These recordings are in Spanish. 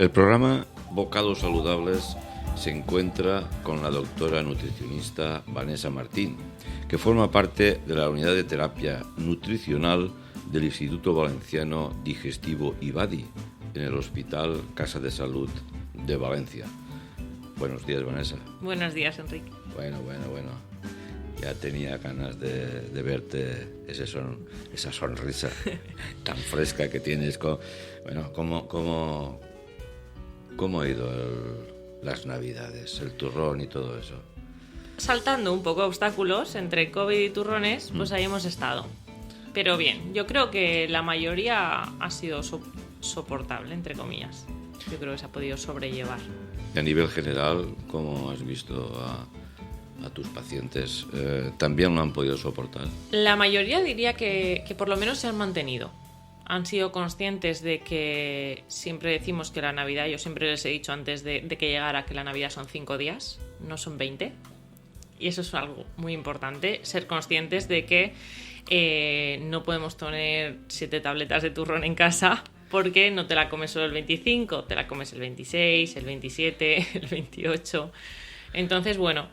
El programa Bocados Saludables se encuentra con la doctora nutricionista Vanessa Martín, que forma parte de la unidad de terapia nutricional del Instituto Valenciano Digestivo IBADI en el Hospital Casa de Salud de Valencia. Buenos días, Vanessa. Buenos días, Enrique. Bueno. Ya tenía ganas de verte, esa sonrisa tan fresca que tienes. ¿Cómo ha ido las Navidades, el turrón y todo eso? Saltando un poco obstáculos entre COVID y turrones, pues ahí hemos estado. Pero bien, yo creo que la mayoría ha sido soportable, entre comillas. Yo creo que se ha podido sobrellevar. A nivel general, ¿cómo has visto a tus pacientes? ¿También lo han podido soportar? La mayoría diría que por lo menos se han mantenido. Han sido conscientes de que siempre decimos que la Navidad, yo siempre les he dicho antes de que llegara que la Navidad son 5 días, no son 20. Y eso es algo muy importante, ser conscientes de que no podemos tener 7 tabletas de turrón en casa porque no te la comes solo el 25, te la comes el 26, el 27, el 28... Entonces, bueno,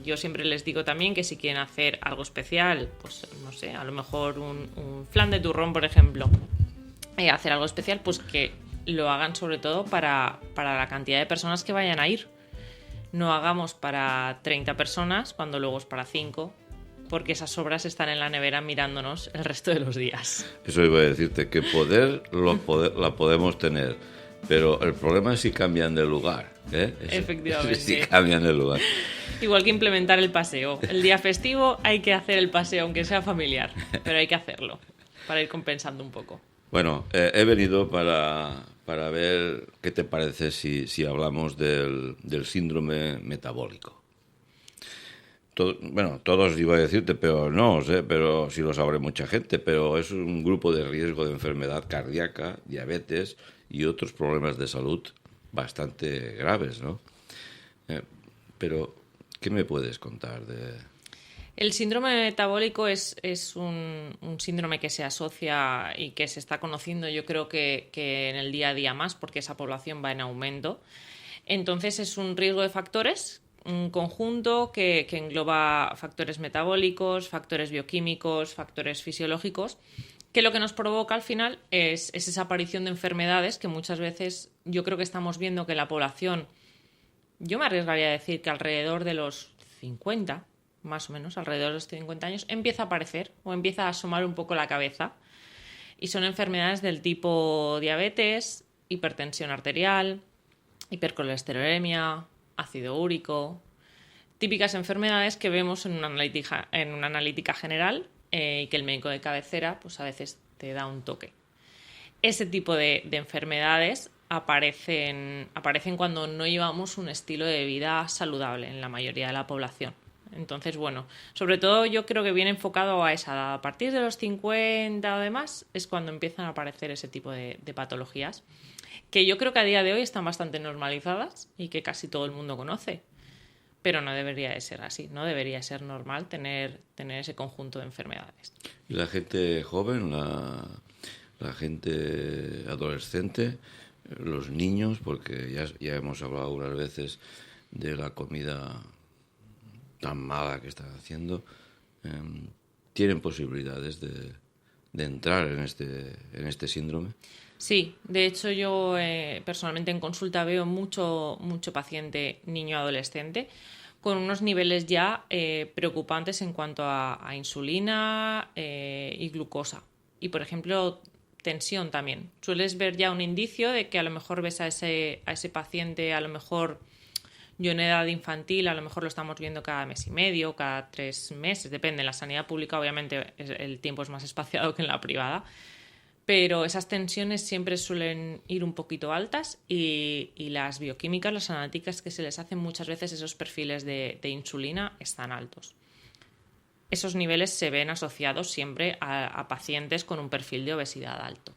yo siempre les digo también que si quieren hacer algo especial, pues no sé, a lo mejor un flan de turrón, por ejemplo, hacer algo especial, pues que lo hagan sobre todo para la cantidad de personas que vayan a ir. No hagamos para 30 personas cuando luego es para 5, porque esas sobras están en la nevera mirándonos el resto de los días. Eso iba a decirte, que la podemos tener, pero el problema es si cambian de lugar. Efectivamente. Si cambian de lugar. Igual que implementar el paseo. El día festivo hay que hacer el paseo, aunque sea familiar, pero hay que hacerlo para ir compensando un poco. Bueno, he venido para ver qué te parece si hablamos del síndrome metabólico. Todos iba a decirte, pero no sé, pero sí lo sabrá mucha gente, pero es un grupo de riesgo de enfermedad cardíaca, diabetes y otros problemas de salud bastante graves, ¿no? Pero, ¿qué me puedes contar de...? El síndrome metabólico es un síndrome que se asocia y que se está conociendo, yo creo que en el día a día más, porque esa población va en aumento. Entonces es un riesgo de factores, un conjunto que engloba factores metabólicos, factores bioquímicos, factores fisiológicos, que lo que nos provoca al final es esa aparición de enfermedades que muchas veces yo creo que estamos viendo que la población, yo me arriesgaría a decir que alrededor de los 50, más o menos, alrededor de los 50 años, empieza a aparecer o empieza a asomar un poco la cabeza. Y son enfermedades del tipo diabetes, hipertensión arterial, hipercolesterolemia, ácido úrico, típicas enfermedades que vemos en una analítica general y que el médico de cabecera pues a veces te da un toque. Ese tipo de enfermedades aparecen cuando no llevamos un estilo de vida saludable en la mayoría de la población. Entonces, bueno, sobre todo yo creo que viene enfocado a esa edad. A partir de los 50 o demás es cuando empiezan a aparecer ese tipo de patologías que yo creo que a día de hoy están bastante normalizadas y que casi todo el mundo conoce. Pero no debería de ser así, no debería ser normal tener ese conjunto de enfermedades. ¿Y la gente joven, la gente adolescente, los niños, porque ya hemos hablado unas veces de la comida tan mala que están haciendo, tienen posibilidades de entrar en este síndrome? Sí, de hecho yo personalmente en consulta veo mucho paciente niño-adolescente con unos niveles ya preocupantes en cuanto a insulina y glucosa. Y, por ejemplo, tensión también. Sueles ver ya un indicio de que a lo mejor ves a ese paciente, a lo mejor yo en edad infantil, a lo mejor lo estamos viendo cada mes y medio, cada 3 meses, depende. En la sanidad pública obviamente el tiempo es más espaciado que en la privada. Pero esas tensiones siempre suelen ir un poquito altas y las bioquímicas, las analíticas que se les hacen muchas veces, esos perfiles de insulina están altos. Esos niveles se ven asociados siempre a pacientes con un perfil de obesidad alto.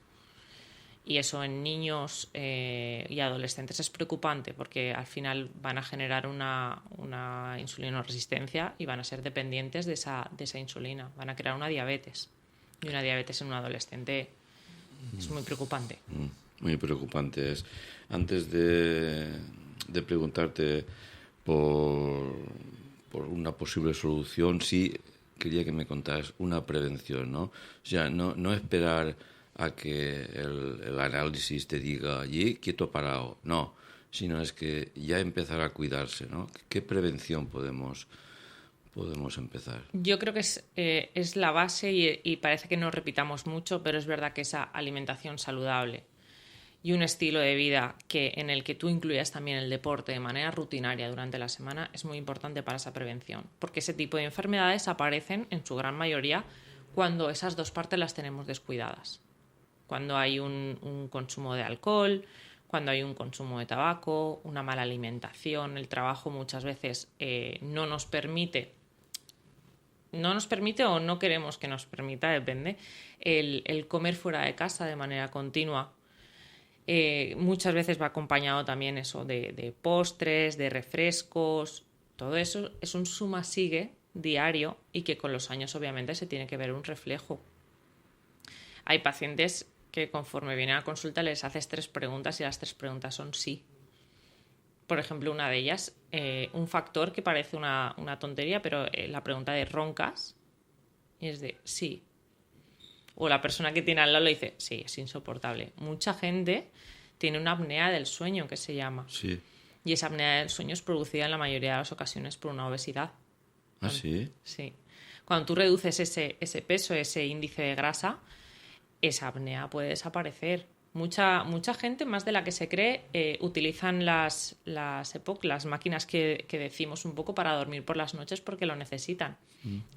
Y eso en niños y adolescentes es preocupante porque al final van a generar una insulinoresistencia y van a ser dependientes de esa insulina. Van a crear una diabetes. Y una diabetes en un adolescente es muy preocupante. Muy preocupante es. Antes de preguntarte por, por una posible solución, sí quería que me contaras una prevención, ¿no? O sea, no esperar a que el análisis te diga, allí, quieto parado, no, sino es que ya empezar a cuidarse, ¿no? ¿Qué prevención podemos empezar? Yo creo que es la base y parece que no repitamos mucho, pero es verdad que esa alimentación saludable y un estilo de vida en el que tú incluyas también el deporte de manera rutinaria durante la semana es muy importante para esa prevención, porque ese tipo de enfermedades aparecen en su gran mayoría cuando esas dos partes las tenemos descuidadas. Cuando hay un consumo de alcohol, cuando hay un consumo de tabaco, una mala alimentación, el trabajo muchas veces no nos permite o no queremos que nos permita, depende, el comer fuera de casa de manera continua. Muchas veces va acompañado también eso de postres, de refrescos. Todo eso es un suma-sigue diario y que con los años obviamente se tiene que ver un reflejo. Hay pacientes que conforme vienen a consulta les haces 3 preguntas y las 3 preguntas son sí. Por ejemplo, una de ellas, un factor que parece una tontería, pero la pregunta de ¿roncas? Y es de sí. O la persona que tiene al lado le dice, sí, es insoportable. Mucha gente tiene una apnea del sueño, que se llama. Sí. Y esa apnea del sueño es producida en la mayoría de las ocasiones por una obesidad. ¿Ah, sí? Sí. Cuando tú reduces ese peso, ese índice de grasa, esa apnea puede desaparecer. Mucha gente, más de la que se cree, utilizan las EPOC, las máquinas que decimos un poco para dormir por las noches porque lo necesitan.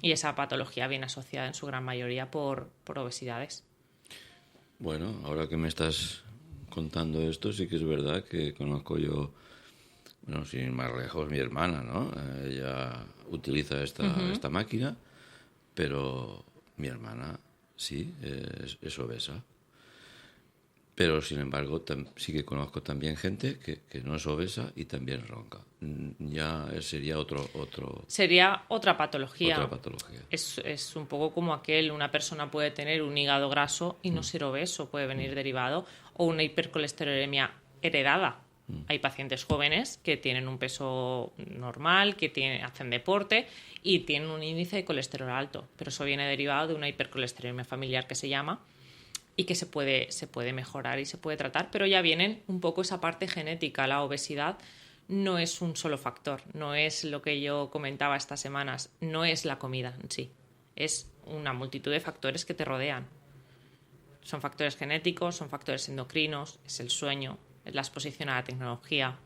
Y esa patología viene asociada en su gran mayoría por obesidades. Bueno, ahora que me estás contando esto, sí que es verdad que conozco yo, bueno, sin ir más lejos, mi hermana, ¿no? Ella utiliza esta máquina, pero mi hermana sí, es obesa. Pero, sin embargo, sí que conozco también gente que no es obesa y también ronca. Ya sería Sería otra patología. otra patología. Es un poco como una persona puede tener un hígado graso y no ser obeso, puede venir derivado, o una hipercolesterolemia heredada. Hay pacientes jóvenes que tienen un peso normal, hacen deporte y tienen un índice de colesterol alto, pero eso viene derivado de una hipercolesterolemia familiar que se llama y que se puede mejorar y se puede tratar, pero ya vienen un poco esa parte genética. La obesidad no es un solo factor, no es lo que yo comentaba estas semanas, no es la comida en sí, es una multitud de factores que te rodean. Son factores genéticos, son factores endocrinos, es el sueño, es la exposición a la tecnología,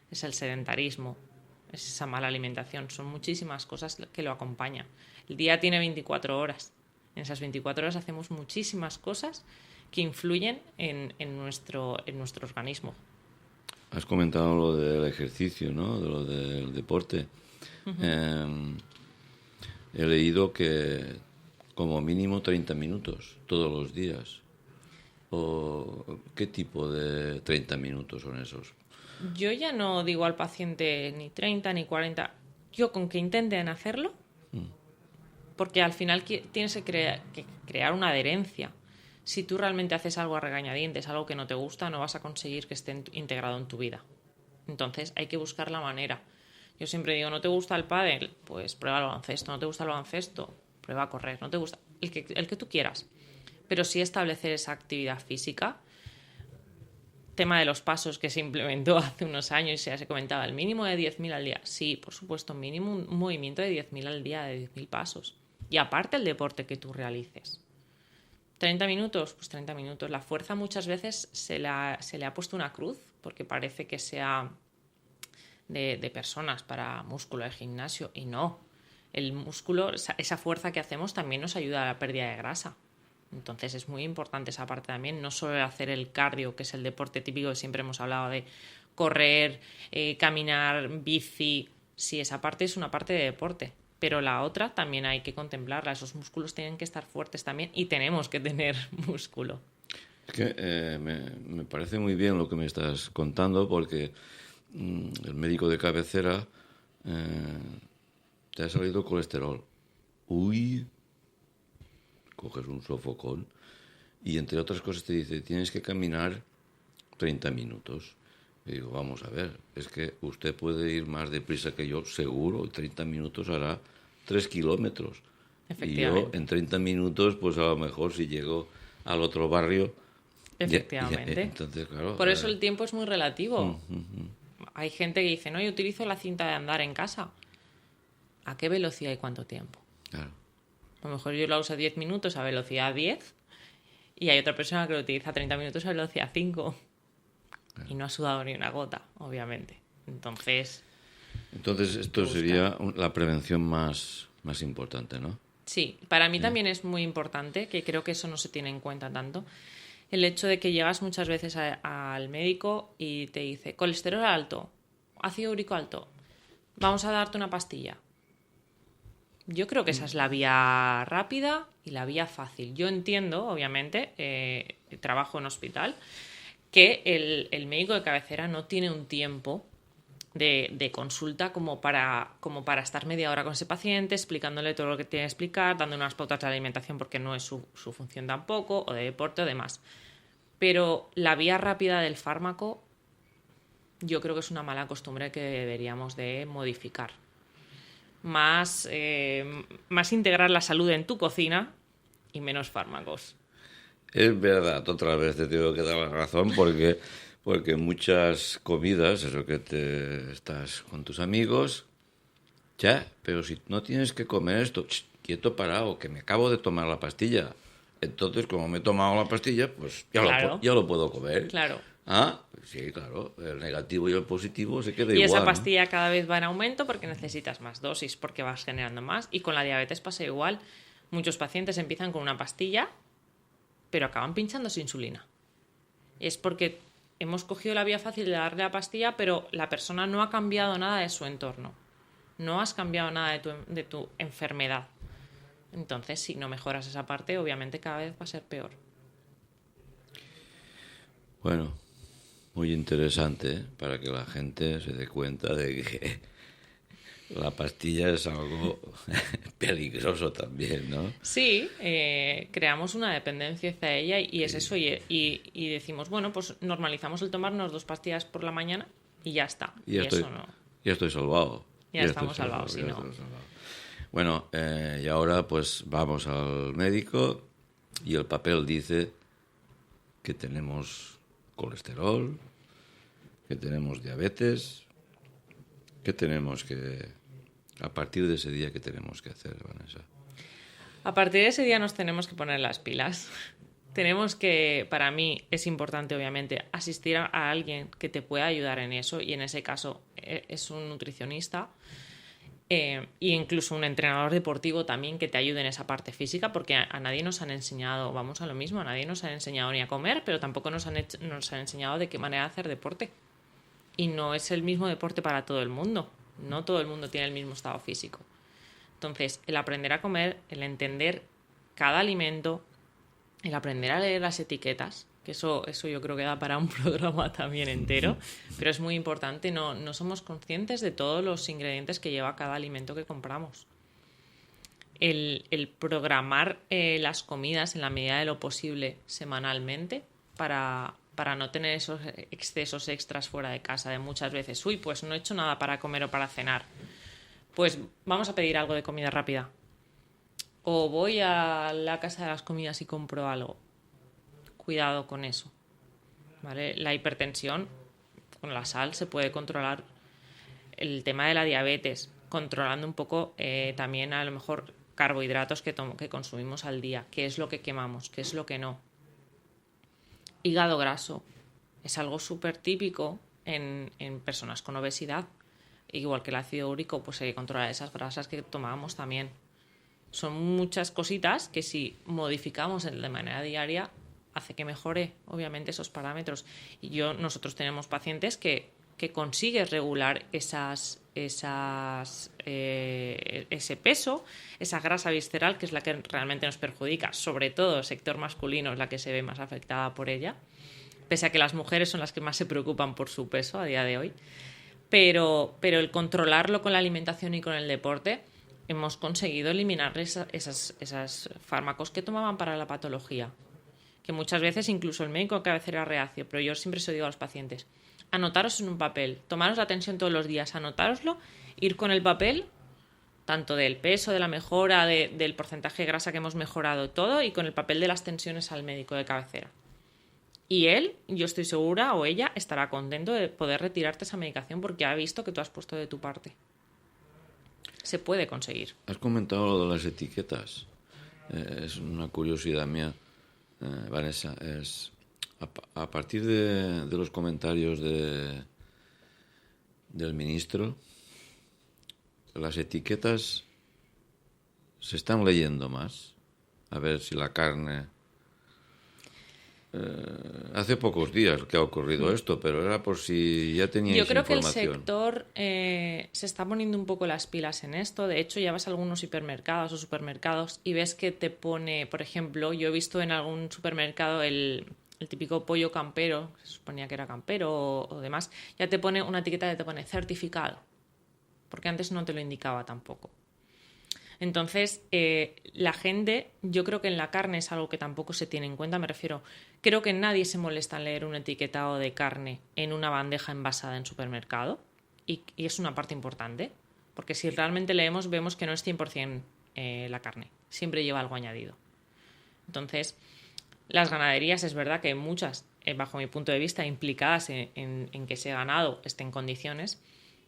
es el sedentarismo, es esa mala alimentación, son muchísimas cosas que lo acompañan. El día tiene 24 horas. En esas 24 horas hacemos muchísimas cosas que influyen en nuestro organismo. Has comentado lo del ejercicio, ¿no? De lo del deporte. He leído que como mínimo 30 minutos todos los días. ¿Qué tipo de 30 minutos son esos? Yo ya no digo al paciente ni 30 ni 40. Yo con que intenten hacerlo, porque al final tienes que crear una adherencia. Si tú realmente haces algo a regañadientes, algo que no te gusta, no vas a conseguir que esté integrado en tu vida. Entonces hay que buscar la manera. Yo siempre digo, ¿no te gusta el pádel? Pues prueba el baloncesto. ¿No te gusta el baloncesto? Prueba a correr. ¿No te gusta? El que tú quieras. Pero sí establecer esa actividad física. Tema de los pasos que se implementó hace unos años y ya se comentaba, el mínimo de 10.000 al día. Sí, por supuesto, mínimo un movimiento de 10.000 al día, de 10.000 pasos. Y aparte el deporte que tú realices. 30 minutos, pues 30 minutos. La fuerza muchas veces se le ha puesto una cruz porque parece que sea de personas para músculo de gimnasio y no. El músculo, esa fuerza que hacemos también nos ayuda a la pérdida de grasa. Entonces es muy importante esa parte también, no solo hacer el cardio, que es el deporte típico que siempre hemos hablado de correr, caminar, bici. Sí, esa parte es una parte de deporte. Pero la otra también hay que contemplarla. Esos músculos tienen que estar fuertes también y tenemos que tener músculo. Es que me parece muy bien lo que me estás contando porque el médico de cabecera te ha salido colesterol. Uy, coges un sofocón y entre otras cosas te dice tienes que caminar 30 minutos. Y digo, vamos a ver, es que usted puede ir más deprisa que yo, seguro, y 30 minutos hará 3 kilómetros. Y yo en 30 minutos, pues a lo mejor si llego al otro barrio... Efectivamente. Entonces, claro, por eso el tiempo es muy relativo. Hay gente que dice, no, yo utilizo la cinta de andar en casa. ¿A qué velocidad y cuánto tiempo? Claro. A lo mejor yo la uso 10 minutos a velocidad 10 y hay otra persona que lo utiliza 30 minutos a velocidad 5. Claro. Y no ha sudado ni una gota, obviamente. Entonces esto sería la prevención más importante, ¿no? Sí, para mí también es muy importante, que creo que eso no se tiene en cuenta tanto, el hecho de que llegas muchas veces al médico y te dice colesterol alto, ácido úrico alto, vamos a darte una pastilla. Yo creo que esa es la vía rápida y la vía fácil. Yo entiendo, obviamente, trabajo en hospital, que el médico de cabecera no tiene un tiempo de consulta como para estar media hora con ese paciente, explicándole todo lo que tiene que explicar, dando unas pautas de alimentación porque no es su función tampoco, o de deporte o demás. Pero la vía rápida del fármaco yo creo que es una mala costumbre que deberíamos de modificar. Más integrar la salud en tu cocina y menos fármacos. Es verdad, otra vez te tengo que dar la razón porque muchas comidas, eso que te estás con tus amigos, ya, pero si no tienes que comer esto, quieto parado, que me acabo de tomar la pastilla. Entonces, como me he tomado la pastilla, pues ya lo puedo comer. Claro. Ah, sí, claro, el negativo y el positivo se queda igual. Y esa pastilla, ¿no?, cada vez va en aumento porque necesitas más dosis, porque vas generando más. Y con la diabetes pasa igual. Muchos pacientes empiezan con una pastilla, pero acaban pinchándose insulina. Es porque hemos cogido la vía fácil de darle la pastilla, pero la persona no ha cambiado nada de su entorno. No has cambiado nada de tu enfermedad. Entonces, si no mejoras esa parte, obviamente cada vez va a ser peor. Bueno, muy interesante, ¿eh?, para que la gente se dé cuenta de que la pastilla es algo peligroso también, ¿no? Sí, creamos una dependencia hacia ella y es eso. Y decimos, bueno, pues normalizamos el tomarnos 2 pastillas por la mañana y ya está. Ya estoy salvado. Ya estamos salvados, si no. Bueno, y ahora pues vamos al médico y el papel dice que tenemos colesterol, que tenemos diabetes, que tenemos que... A partir de ese día, ¿qué tenemos que hacer, Vanessa? A partir de ese día nos tenemos que poner las pilas. Tenemos que, para mí, es importante, obviamente, asistir a alguien que te pueda ayudar en eso, y en ese caso es un nutricionista e incluso un entrenador deportivo también que te ayude en esa parte física, porque a nadie nos han enseñado, vamos a lo mismo, a nadie nos han enseñado ni a comer, pero tampoco nos han enseñado de qué manera hacer deporte. Y no es el mismo deporte para todo el mundo. No todo el mundo tiene el mismo estado físico. Entonces, el aprender a comer, el entender cada alimento, el aprender a leer las etiquetas, que eso yo creo que da para un programa también entero, pero es muy importante. No somos conscientes de todos los ingredientes que lleva cada alimento que compramos. El programar las comidas en la medida de lo posible semanalmente para no tener esos excesos extras fuera de casa de muchas veces. Uy, pues no he hecho nada para comer o para cenar. Pues vamos a pedir algo de comida rápida. O voy a la casa de las comidas y compro algo. Cuidado con eso, ¿vale? La hipertensión con la sal se puede controlar. El tema de la diabetes, controlando un poco también a lo mejor carbohidratos que consumimos al día. ¿Qué es lo que quemamos? ¿Qué es lo que no? Hígado graso es algo súper típico en personas con obesidad. Igual que el ácido úrico, pues hay que controlar esas grasas que tomábamos también. Son muchas cositas que si modificamos de manera diaria hace que mejore, obviamente, esos parámetros. Y nosotros tenemos pacientes que consigues regular ese peso, esa grasa visceral, que es la que realmente nos perjudica, sobre todo el sector masculino es la que se ve más afectada por ella, pese a que las mujeres son las que más se preocupan por su peso a día de hoy. Pero el controlarlo con la alimentación y con el deporte, hemos conseguido eliminar esos fármacos que tomaban para la patología. que muchas veces incluso el médico de cabecera reacio, pero yo siempre se lo digo a los pacientes, anotaros en un papel, tomaros la tensión todos los días, anotároslo, ir con el papel, tanto del peso, de la mejora, del porcentaje de grasa que hemos mejorado, todo, y con el papel de las tensiones al médico de cabecera. Y él, yo estoy segura, o ella, estará contento de poder retirarte esa medicación porque ha visto que tú has puesto de tu parte. Se puede conseguir. Has comentado lo de las etiquetas. Es una curiosidad mía, Vanessa. A partir de los comentarios del ministro, las etiquetas se están leyendo más. A ver si la carne... hace pocos días que ha ocurrido esto, pero era por si ya teníais información. Yo creo información. que el sector se está poniendo un poco las pilas en esto. De hecho, ya vas a algunos hipermercados o supermercados y ves que te pone, por ejemplo, yo he visto en algún supermercado el típico pollo campero, que se suponía que era campero o demás, ya te pone una etiqueta que te pone certificado, porque antes no te lo indicaba tampoco. Entonces, la gente, yo creo que en la carne es algo que tampoco se tiene en cuenta, me refiero, creo que nadie se molesta en leer un etiquetado de carne en una bandeja envasada en supermercado, y es una parte importante, porque si realmente leemos vemos que no es 100% la carne, siempre lleva algo añadido. Entonces, las ganaderías es verdad que hay muchas, bajo mi punto de vista, implicadas en que ese ganado esté en condiciones,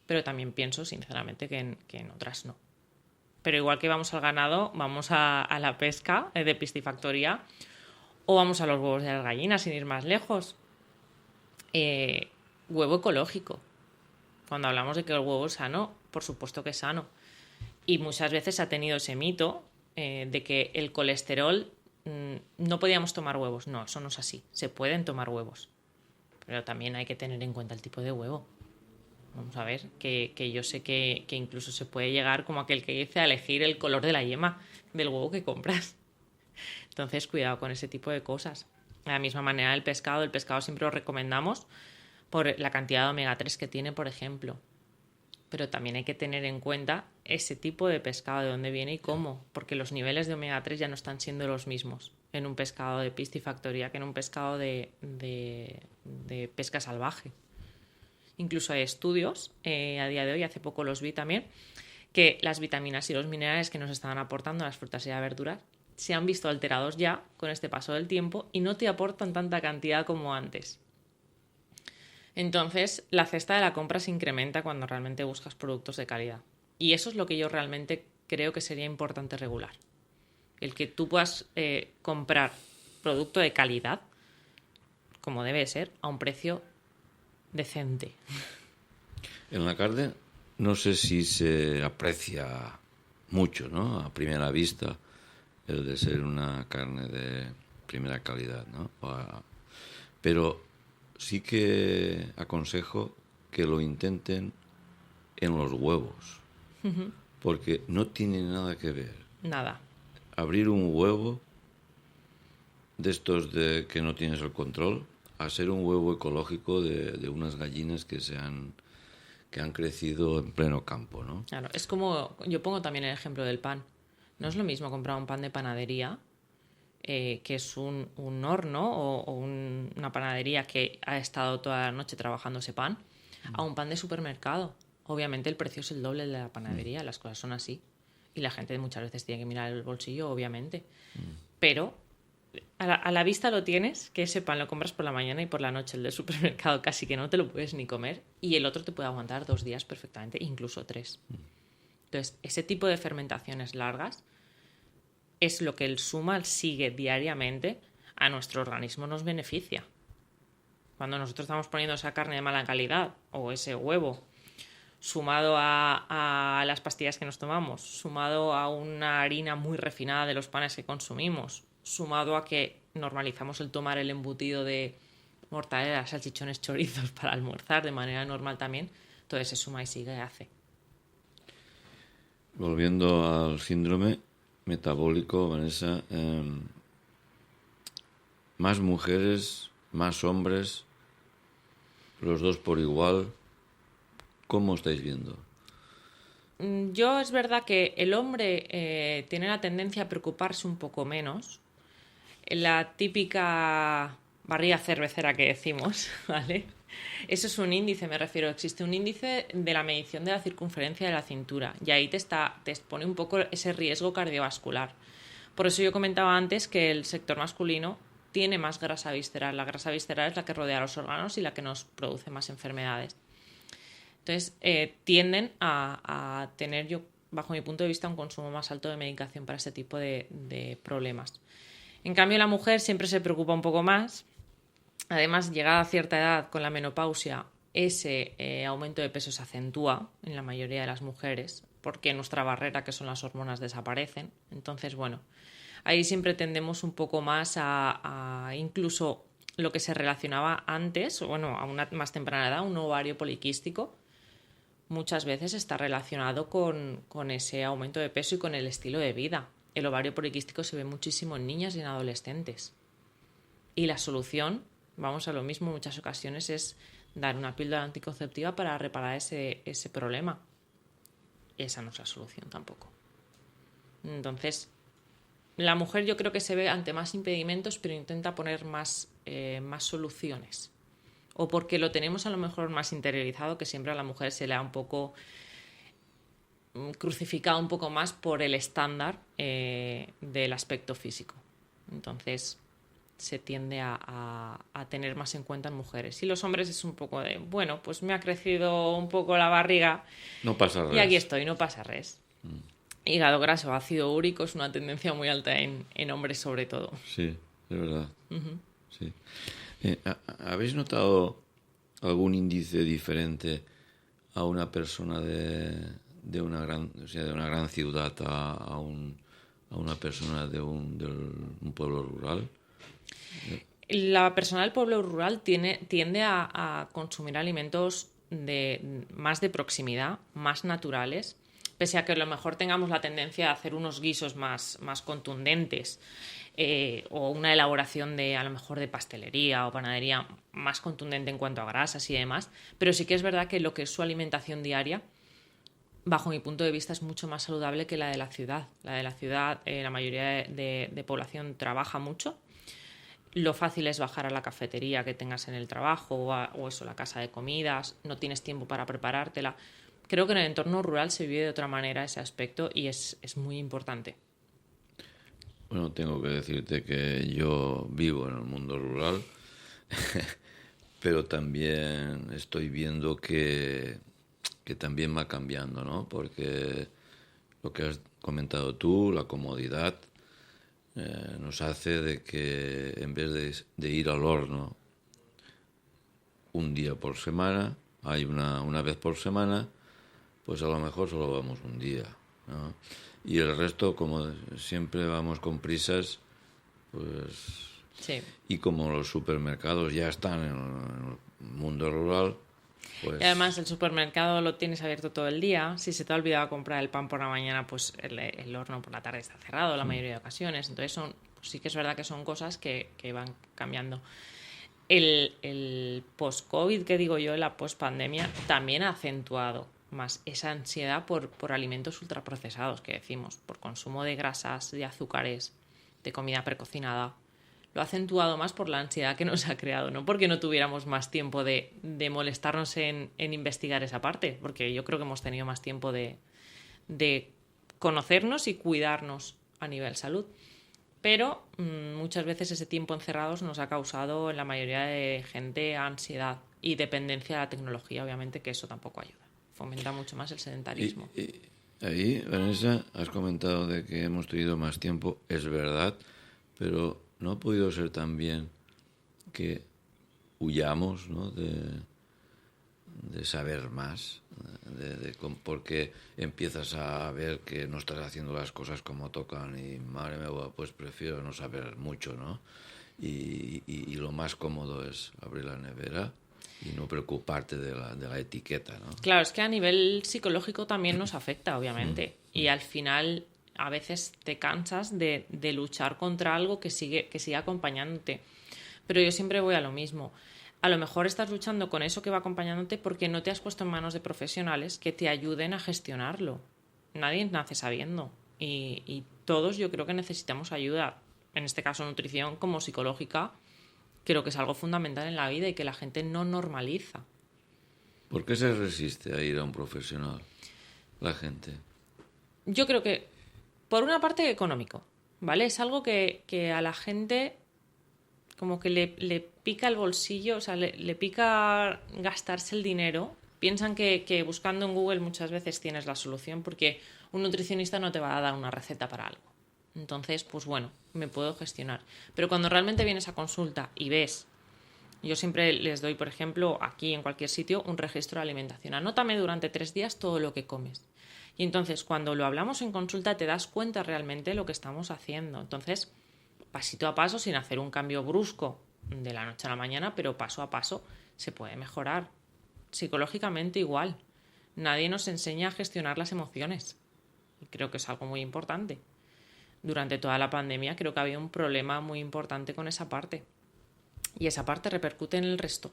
pero también pienso, sinceramente, que en otras no. Pero igual que vamos al ganado, vamos a la pesca de piscifactoría o vamos a los huevos de las gallinas sin ir más lejos. Huevo ecológico. Cuando hablamos de que el huevo es sano, por supuesto que es sano. Y muchas veces ha tenido ese mito de que el colesterol no podíamos tomar huevos. No, eso no es así. Se pueden tomar huevos. Pero también hay que tener en cuenta el tipo de huevo. Vamos a ver, que yo sé que incluso se puede llegar, como aquel que dice, a elegir el color de la yema del huevo que compras. Entonces, cuidado con ese tipo de cosas. De la misma manera, el pescado siempre lo recomendamos por la cantidad de omega 3 que tiene, por ejemplo. Pero también hay que tener en cuenta ese tipo de pescado, de dónde viene y cómo, porque los niveles de omega 3 ya no están siendo los mismos en un pescado de piscifactoría que en un pescado de pesca salvaje. Incluso hay estudios, a día de hoy, hace poco los vi también, que las vitaminas y los minerales que nos estaban aportando las frutas y las verduras se han visto alterados ya con este paso del tiempo y no te aportan tanta cantidad como antes. Entonces, la cesta de la compra se incrementa cuando realmente buscas productos de calidad. Y eso es lo que yo realmente creo que sería importante regular. El que tú puedas comprar producto de calidad, como debe ser, a un precio decente. En la carne no sé si se aprecia mucho, ¿no? A primera vista, el de ser una carne de primera calidad, ¿no? Pero sí que aconsejo que lo intenten en los huevos, porque no tiene nada que ver. Nada. Abrir un huevo de estos de que no tienes el control a ser un huevo ecológico de unas gallinas que han crecido en pleno campo, ¿no? Claro, es como, yo pongo también el ejemplo del pan. No es lo mismo comprar un pan de panadería, que es un horno o una panadería que ha estado toda la noche trabajando ese pan, a un pan de supermercado. Obviamente el precio es el doble de la panadería, las cosas son así. Y la gente muchas veces tiene que mirar el bolsillo, obviamente. Pero a la vista lo tienes, que ese pan lo compras por la mañana y por la noche el del supermercado casi que no te lo puedes ni comer, y el otro te puede aguantar 2 días perfectamente, incluso 3. Entonces, ese tipo de fermentaciones largas es lo que el sumal sigue diariamente a nuestro organismo nos beneficia. Cuando nosotros estamos poniendo esa carne de mala calidad o ese huevo, sumado a las pastillas que nos tomamos, sumado a una harina muy refinada de los panes que consumimos, sumado a que normalizamos el tomar el embutido de mortadela, salchichones, chorizos para almorzar de manera normal también, todo ese suma y sigue hace. Volviendo al síndrome metabólico, Vanessa, más mujeres, más hombres, los dos por igual, ¿cómo estáis viendo? Es verdad que el hombre tiene la tendencia a preocuparse un poco menos. La típica barriga cervecera que decimos, ¿vale? Eso es un índice, me refiero. Existe un índice de la medición de la circunferencia de la cintura y ahí te expone un poco ese riesgo cardiovascular. Por eso yo comentaba antes que el sector masculino tiene más grasa visceral. La grasa visceral es la que rodea los órganos y la que nos produce más enfermedades. Entonces, tienden a tener, yo, bajo mi punto de vista, un consumo más alto de medicación para este tipo de problemas. En cambio, la mujer siempre se preocupa un poco más. Además, llegada a cierta edad, con la menopausia, ese aumento de peso se acentúa en la mayoría de las mujeres, porque nuestra barrera, que son las hormonas, desaparecen. Entonces, bueno, ahí siempre tendemos un poco más a incluso lo que se relacionaba antes, bueno, a una más temprana edad, un ovario poliquístico, muchas veces está relacionado con ese aumento de peso y con el estilo de vida. El ovario poliquístico se ve muchísimo en niñas y en adolescentes. Y la solución, vamos a lo mismo en muchas ocasiones, es dar una píldora anticonceptiva para reparar ese problema. Esa no es la solución tampoco. Entonces, la mujer yo creo que se ve ante más impedimentos, pero intenta poner más soluciones. O porque lo tenemos a lo mejor más interiorizado, que siempre a la mujer se le ha un poco crucificado un poco más por el estándar del aspecto físico. Entonces se tiende a tener más en cuenta en mujeres. Y los hombres es un poco de, bueno, pues me ha crecido un poco la barriga. No pasa res. Y aquí estoy, no pasa res. Hígado graso, ácido úrico es una tendencia muy alta en hombres sobre todo. Sí, es verdad. Sí. ¿Habéis notado algún índice diferente a una persona de una gran ciudad a una persona de un pueblo rural? La persona del pueblo rural tiende a consumir alimentos más de proximidad, más naturales, pese a que a lo mejor tengamos la tendencia a hacer unos guisos más contundentes o una elaboración a lo mejor de pastelería o panadería más contundente en cuanto a grasas y demás, pero sí que es verdad que lo que es su alimentación diaria, bajo mi punto de vista, es mucho más saludable que la de la ciudad. La de la ciudad, la mayoría de población trabaja mucho. Lo fácil es bajar a la cafetería que tengas en el trabajo o eso, la casa de comidas, no tienes tiempo para preparártela. Creo que en el entorno rural se vive de otra manera ese aspecto y es muy importante. Bueno, tengo que decirte que yo vivo en el mundo rural, pero también estoy viendo que también va cambiando, ¿no? Porque lo que has comentado tú, la comodidad, nos hace de que en vez de ir al horno un día por semana, hay una vez por semana, pues a lo mejor solo vamos un día, ¿no? Y el resto, como siempre vamos con prisas, pues... Sí. Y como los supermercados ya están en el mundo rural, pues... Y además el supermercado lo tienes abierto todo el día. Si se te ha olvidado comprar el pan por la mañana, pues el horno por la tarde está cerrado la mayoría de ocasiones. Entonces pues sí que es verdad que son cosas que van cambiando. El post-COVID, que digo yo, la post-pandemia, también ha acentuado más esa ansiedad por alimentos ultraprocesados que decimos, por consumo de grasas, de azúcares, de comida precocinada. Lo ha acentuado más por la ansiedad que nos ha creado, no porque no tuviéramos más tiempo de molestarnos en investigar esa parte, porque yo creo que hemos tenido más tiempo de conocernos y cuidarnos a nivel salud. Pero muchas veces ese tiempo encerrados nos ha causado en la mayoría de gente ansiedad y dependencia de la tecnología, obviamente, que eso tampoco ayuda. Fomenta mucho más el sedentarismo. Y ahí, Vanessa, has comentado de que hemos tenido más tiempo, es verdad, pero no ha podido ser también que huyamos, ¿no?, de saber más, porque empiezas a ver que no estás haciendo las cosas como tocan y madre mía, pues prefiero no saber mucho, ¿no? Y lo más cómodo es abrir la nevera y no preocuparte de la etiqueta, ¿no? Claro, es que a nivel psicológico también nos afecta, obviamente. Y al final a veces te cansas de luchar contra algo que sigue acompañándote. Pero yo siempre voy a lo mismo. A lo mejor estás luchando con eso que va acompañándote porque no te has puesto en manos de profesionales que te ayuden a gestionarlo. Nadie nace sabiendo. Y todos yo creo que necesitamos ayuda. en este caso nutrición, como psicológica, creo que es algo fundamental en la vida y que la gente no normaliza. ¿Por qué se resiste a ir a un profesional la gente? Yo creo que, por una parte, económico, ¿vale? Es algo que a la gente como que le pica el bolsillo, o sea, le pica gastarse el dinero. Piensan que buscando en Google muchas veces tienes la solución porque un nutricionista no te va a dar una receta para algo. Entonces, pues bueno, me puedo gestionar. Pero cuando realmente vienes a consulta y ves, yo siempre les doy, por ejemplo, aquí en cualquier sitio, un registro de alimentación. Anótame durante 3 días todo lo que comes. Y entonces, cuando lo hablamos en consulta, te das cuenta realmente de lo que estamos haciendo. Entonces, pasito a paso, sin hacer un cambio brusco de la noche a la mañana, pero paso a paso se puede mejorar. Psicológicamente igual. Nadie nos enseña a gestionar las emociones. Y creo que es algo muy importante. Durante toda la pandemia creo que había un problema muy importante con esa parte. Y esa parte repercute en el resto.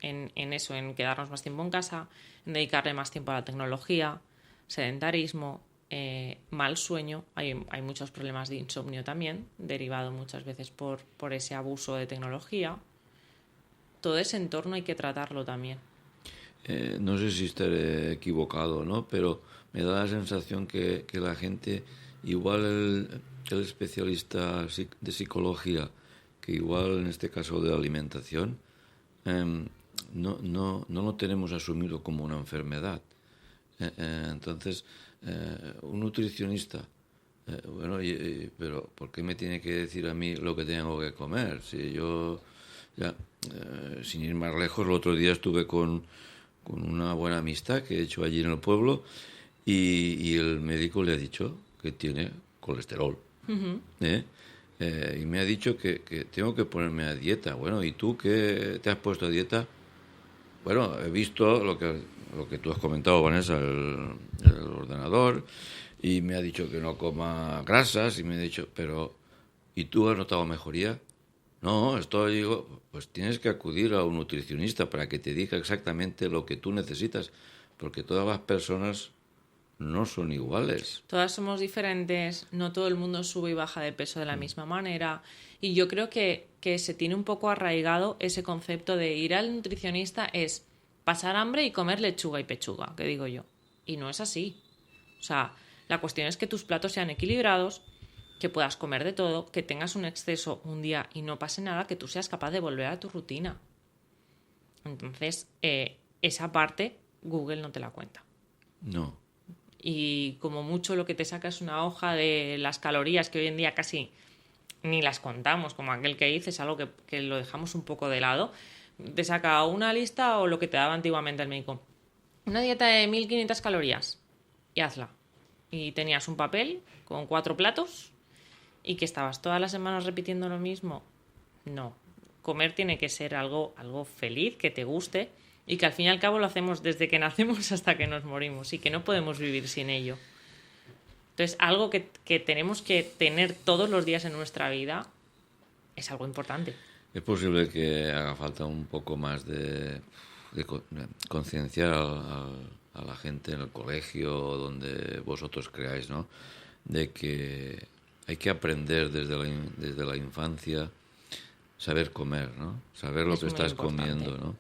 En eso, en quedarnos más tiempo en casa, en dedicarle más tiempo a la tecnología, sedentarismo, mal sueño. Hay muchos problemas de insomnio también, derivado muchas veces por ese abuso de tecnología. Todo ese entorno hay que tratarlo también. No sé si estaré equivocado, ¿no? Pero me da la sensación que la gente, igual el especialista de psicología, que igual en este caso de alimentación, no lo tenemos asumido como una enfermedad. Entonces, un nutricionista, pero ¿por qué me tiene que decir a mí lo que tengo que comer? Si yo, ya, sin ir más lejos, el otro día estuve con una buena amistad que he hecho allí en el pueblo y el médico le ha dicho que tiene colesterol. Uh-huh. Y me ha dicho que tengo que ponerme a dieta. Bueno, ¿y tú qué te has puesto a dieta? Bueno, he visto lo que tú has comentado, Vanessa, el ordenador, y me ha dicho que no coma grasas, y me ha dicho, pero ¿y tú has notado mejoría? No, digo, pues tienes que acudir a un nutricionista para que te diga exactamente lo que tú necesitas, porque todas las personas no son iguales. Todas somos diferentes, no todo el mundo sube y baja de peso de la misma manera. Y yo creo que se tiene un poco arraigado ese concepto de ir al nutricionista es pasar hambre y comer lechuga y pechuga, que digo yo. Y no es así. O sea, la cuestión es que tus platos sean equilibrados, que puedas comer de todo, que tengas un exceso un día y no pase nada, que tú seas capaz de volver a tu rutina. Entonces, esa parte Google no te la cuenta. No. Y como mucho lo que te saca es una hoja de las calorías que hoy en día casi ni las contamos, como aquel que dices, es algo que lo dejamos un poco de lado. Te saca una lista o lo que te daba antiguamente el médico. Una dieta de 1500 calorías y hazla. Y tenías un papel con 4 platos y que estabas todas las semanas repitiendo lo mismo. No. Comer tiene que ser algo feliz, que te guste y que al fin y al cabo lo hacemos desde que nacemos hasta que nos morimos y que no podemos vivir sin ello. Entonces, algo que tenemos que tener todos los días en nuestra vida es algo importante. Es posible que haga falta un poco más de concienciar a la gente en el colegio, donde vosotros creáis, ¿no? De que hay que aprender desde la infancia saber comer, ¿no? Saber lo que estás comiendo, ¿no?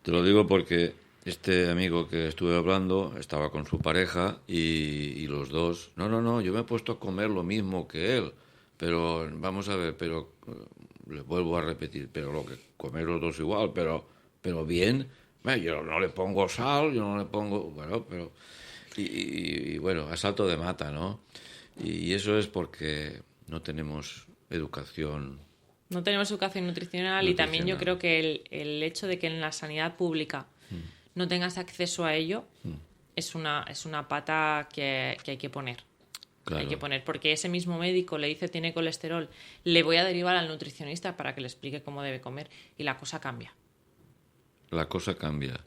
Te lo digo porque este amigo que estuve hablando estaba con su pareja y los dos, no, yo me he puesto a comer lo mismo que él, pero vamos a ver, pero le vuelvo a repetir, pero lo que comer los dos igual, pero bien, yo no le pongo sal, yo no le pongo, bueno, pero y bueno, a salto de mata, ¿no? Y eso es porque no tenemos educación. No tenemos educación nutricional y también yo creo que el hecho de que en la sanidad pública no tengas acceso a ello es una pata que hay que poner. Claro. Hay que poner, porque ese mismo médico le dice tiene colesterol, le voy a derivar al nutricionista para que le explique cómo debe comer y la cosa cambia. La cosa cambia,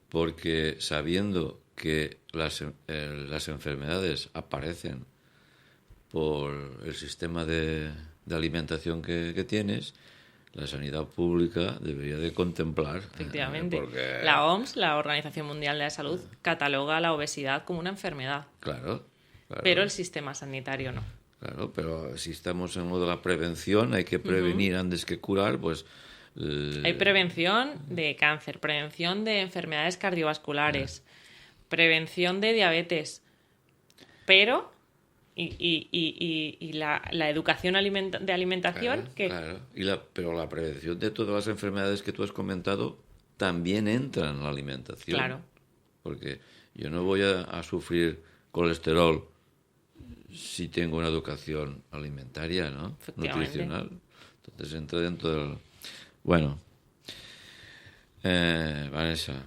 porque sabiendo que las enfermedades aparecen por el sistema de alimentación que tienes, la sanidad pública debería de contemplar. Efectivamente. Porque la OMS, la Organización Mundial de la Salud, cataloga la obesidad como una enfermedad. Claro. Pero el sistema sanitario no. Claro, pero si estamos en lo de la prevención, hay que prevenir antes que curar, pues... Hay prevención de cáncer, prevención de enfermedades cardiovasculares, prevención de diabetes, pero... Y la educación de alimentación... Claro. Pero la prevención de todas las enfermedades que tú has comentado también entra en la alimentación. Claro. Porque yo no voy a sufrir colesterol si tengo una educación alimentaria, ¿no? Nutricional. Entonces entra dentro del... Bueno, Vanessa,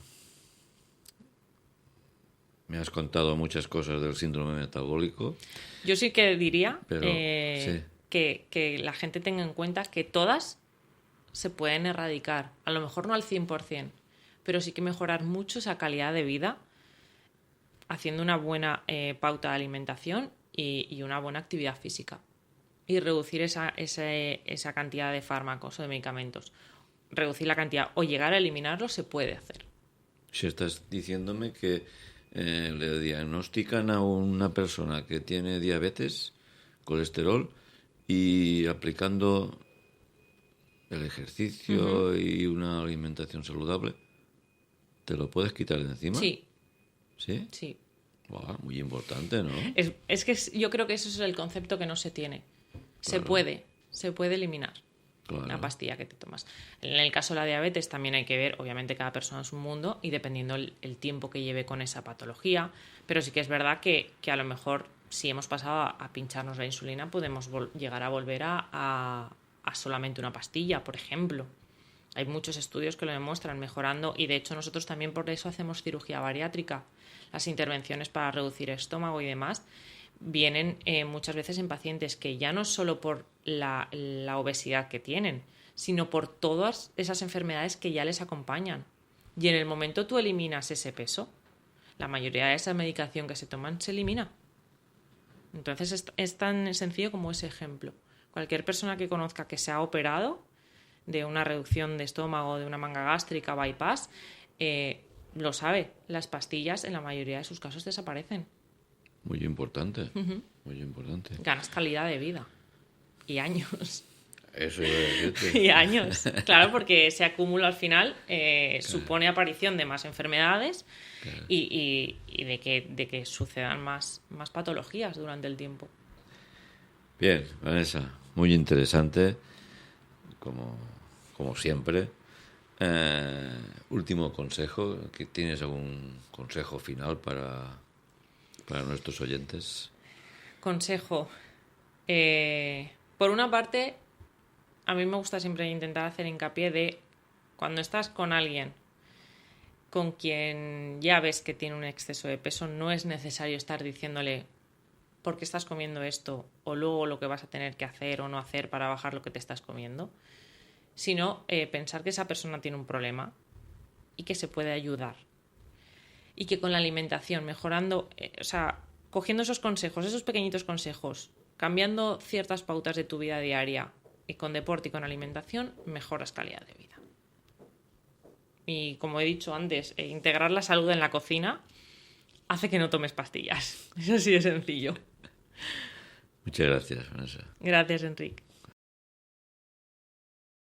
me has contado muchas cosas del síndrome metabólico. Yo sí que diría pero, sí. que la gente tenga en cuenta que todas se pueden erradicar. A lo mejor no al 100%, pero sí que mejorar mucho esa calidad de vida haciendo una buena pauta de alimentación y una buena actividad física. Y reducir esa cantidad de fármacos o de medicamentos. Reducir la cantidad o llegar a eliminarlos se puede hacer. Si estás diciéndome que le diagnostican a una persona que tiene diabetes, colesterol, y aplicando el ejercicio y una alimentación saludable, ¿te lo puedes quitar de encima? Sí. ¿Sí? Sí. Wow, muy importante, ¿no? Es que yo creo que eso es el concepto que no se tiene. Claro. Se puede eliminar. Claro. Una pastilla que te tomas. En el caso de la diabetes también hay que ver, obviamente cada persona es un mundo y dependiendo el tiempo que lleve con esa patología, pero sí que es verdad que a lo mejor si hemos pasado a pincharnos la insulina podemos llegar a volver a solamente una pastilla, por ejemplo. Hay muchos estudios que lo demuestran, mejorando, y de hecho nosotros también por eso hacemos cirugía bariátrica. Las intervenciones para reducir estómago y demás vienen muchas veces en pacientes que ya no es solo por la obesidad que tienen, sino por todas esas enfermedades que ya les acompañan. Y en el momento tú eliminas ese peso, la mayoría de esa medicación que se toman se elimina. Entonces es tan sencillo como ese ejemplo. Cualquier persona que conozca que se ha operado de una reducción de estómago, de una manga gástrica, bypass, lo sabe. Las pastillas en la mayoría de sus casos desaparecen. Muy importante, muy importante. Ganas calidad de vida. Y años. Eso iba a decirte. Y años. Claro, porque se acumula al final, supone aparición de más enfermedades y de que sucedan más patologías durante el tiempo. Bien, Vanessa, muy interesante, como siempre. Último consejo, ¿tienes algún consejo final para nuestros oyentes? Consejo. Por una parte, a mí me gusta siempre intentar hacer hincapié de cuando estás con alguien con quien ya ves que tiene un exceso de peso, no es necesario estar diciéndole por qué estás comiendo esto o luego lo que vas a tener que hacer o no hacer para bajar lo que te estás comiendo, sino pensar que esa persona tiene un problema y que se puede ayudar. Y que con la alimentación, mejorando, cogiendo esos consejos, esos pequeñitos consejos, cambiando ciertas pautas de tu vida diaria y con deporte y con alimentación, mejoras calidad de vida. Y como he dicho antes, integrar la salud en la cocina hace que no tomes pastillas. Es así de sencillo. Muchas gracias, Vanessa. Gracias, Enrique.